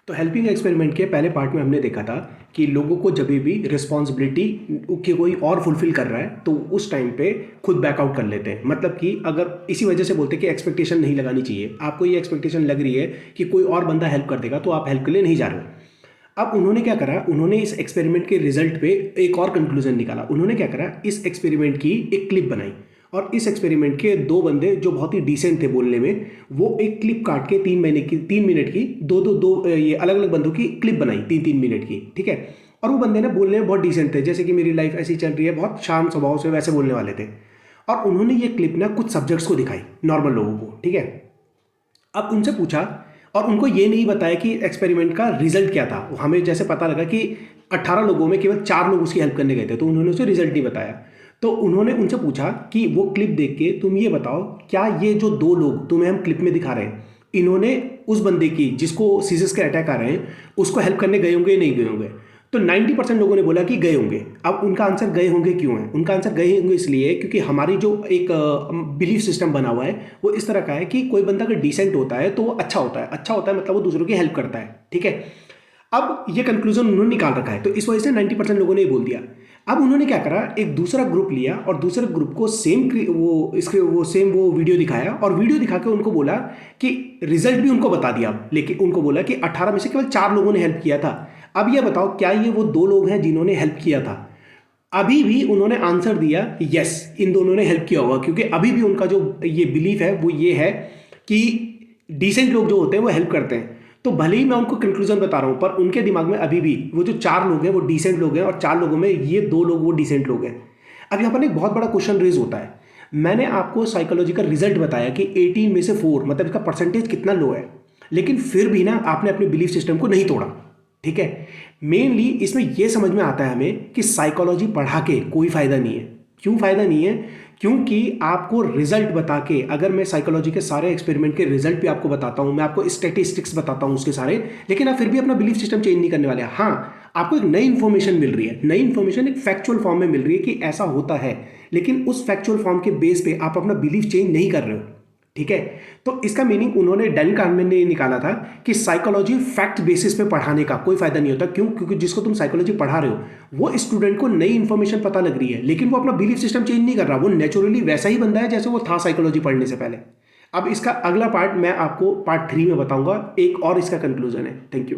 तो helping experiment के पहले पार्ट में हमने देखा था कि लोगों को जब भी रिस्पॉन्सिबिलिटी कि कोई और फुलफिल कर रहा है तो उस टाइम पे खुद बैकआउट कर लेते हैं। मतलब कि अगर इसी वजह से बोलते हैं कि एक्सपेक्टेशन नहीं लगानी चाहिए। आपको ये एक्सपेक्टेशन लग रही है कि कोई और बंदा हेल्प कर देगा तो आप हेल्प के लिए नहीं जा रहे हो। अब उन्होंने क्या करा, उन्होंने इस एक्सपेरिमेंट के रिजल्ट पे एक और कंक्लूजन निकाला। उन्होंने क्या करा, इस एक्सपेरिमेंट की एक क्लिप बनाई और इस एक्सपेरिमेंट के दो बंदे जो बहुत ही डिसेंट थे बोलने में, वो एक क्लिप काट के 3 मिनट की दो ये अलग अलग बंदों की क्लिप बनाई 3 मिनट की, ठीक है। और वो बंदे ना बोलने में बहुत डिसेंट थे, जैसे कि मेरी लाइफ ऐसी चल रही है, बहुत शांत स्वभाव से वैसे बोलने वाले थे। और उन्होंने ये क्लिप ना कुछ सब्जेक्ट्स को दिखाई, नॉर्मल लोगों को, ठीक है। अब उनसे पूछा और उनको ये नहीं बताया कि एक्सपेरिमेंट का रिजल्ट क्या था। हमें जैसे पता लगा कि 18 लोगों में केवल 4 लोग उसकी हेल्प करने गए थे, तो उन्होंने उसे रिजल्ट नहीं बताया। तो उन्होंने उनसे पूछा कि वो क्लिप देख के तुम ये बताओ, क्या ये जो 2 लोग तुम्हें हम क्लिप में दिखा रहे हैं, इन्होंने उस बंदे की जिसको सीजर्स के अटैक आ रहे हैं उसको हेल्प करने गए होंगे या नहीं गए होंगे। तो 90% लोगों ने बोला कि गए होंगे। अब उनका आंसर गए होंगे क्यों है? उनका आंसर गए होंगे इसलिए क्योंकि हमारी जो एक बिलीफ सिस्टम बना हुआ है वो इस तरह का है कि कोई बंदा अगर डिसेंट होता है तो वो अच्छा होता है। अच्छा होता है मतलब वो दूसरों की हेल्प करता है, ठीक है। अब ये कंक्लूजन उन्होंने निकाल रखा है, तो इस वजह से 90% लोगों ने ये बोल दिया। अब उन्होंने क्या करा, एक दूसरा ग्रुप लिया और दूसरे ग्रुप को सेम वो वीडियो दिखाया और वीडियो दिखा के उनको बोला कि रिजल्ट भी उनको बता दिया। लेकिन उनको बोला कि 18 में से केवल 4 लोगों ने हेल्प किया था। अब ये बताओ, क्या ये वो 2 लोग हैं जिन्होंने हेल्प किया था? अभी भी उन्होंने आंसर दिया यस, इन दोनों ने हेल्प किया होगा, क्योंकि अभी भी उनका जो ये बिलीफ है वो ये है कि डिसेंट लोग जो होते हैं वो हेल्प करते हैं। तो भले ही मैं उनको कंक्लूजन बता रहा हूं, पर उनके दिमाग में अभी भी वो जो 4 लोग हैं वो डिसेंट लोग हैं और 4 लोगों में ये 2 लोग वो डिसेंट लोग हैं। अब यहाँ पर एक बहुत बड़ा क्वेश्चन रेज होता है। मैंने आपको साइकोलॉजी का रिजल्ट बताया कि 18 में से 4, मतलब इसका परसेंटेज कितना लो है, लेकिन फिर भी ना आपने अपने बिलीफ सिस्टम को नहीं तोड़ा, ठीक है। मेनली इसमें यह समझ में आता है हमें कि साइकोलॉजी पढ़ा के कोई फायदा नहीं है। क्यों फायदा नहीं है? क्योंकि आपको रिजल्ट बता के, अगर मैं साइकोलॉजी के सारे एक्सपेरिमेंट के रिजल्ट भी आपको बताता हूं, मैं आपको स्टैटिस्टिक्स बताता हूं उसके सारे, लेकिन आप फिर भी अपना बिलीफ सिस्टम चेंज नहीं करने वाले। हाँ, आपको एक नई इंफॉर्मेशन मिल रही है, नई इंफॉर्मेशन एक फैक्चुअल फॉर्म में मिल रही है कि ऐसा होता है, लेकिन उस फैक्चुअल फॉर्म के बेस पे आप अपना बिलीफ चेंज नहीं कर रहे हो, ठीक है। तो इसका मीनिंग उन्होंने डैन kahneman ने निकाला था कि साइकोलॉजी फैक्ट बेसिस पे पढ़ाने का कोई फायदा नहीं होता। क्यों? क्योंकि जिसको तुम साइकोलॉजी पढ़ा रहे हो वो स्टूडेंट को नई इंफॉर्मेशन पता लग रही है, लेकिन वो अपना बिलीफ सिस्टम चेंज नहीं कर रहा। वो नेचुरली वैसा ही बंदा है जैसे वो था साइकोलॉजी पढ़ने से पहले। अब इसका अगला पार्ट मैं आपको पार्ट 3 में बताऊंगा, एक और इसका कंक्लूजन है। Thank you.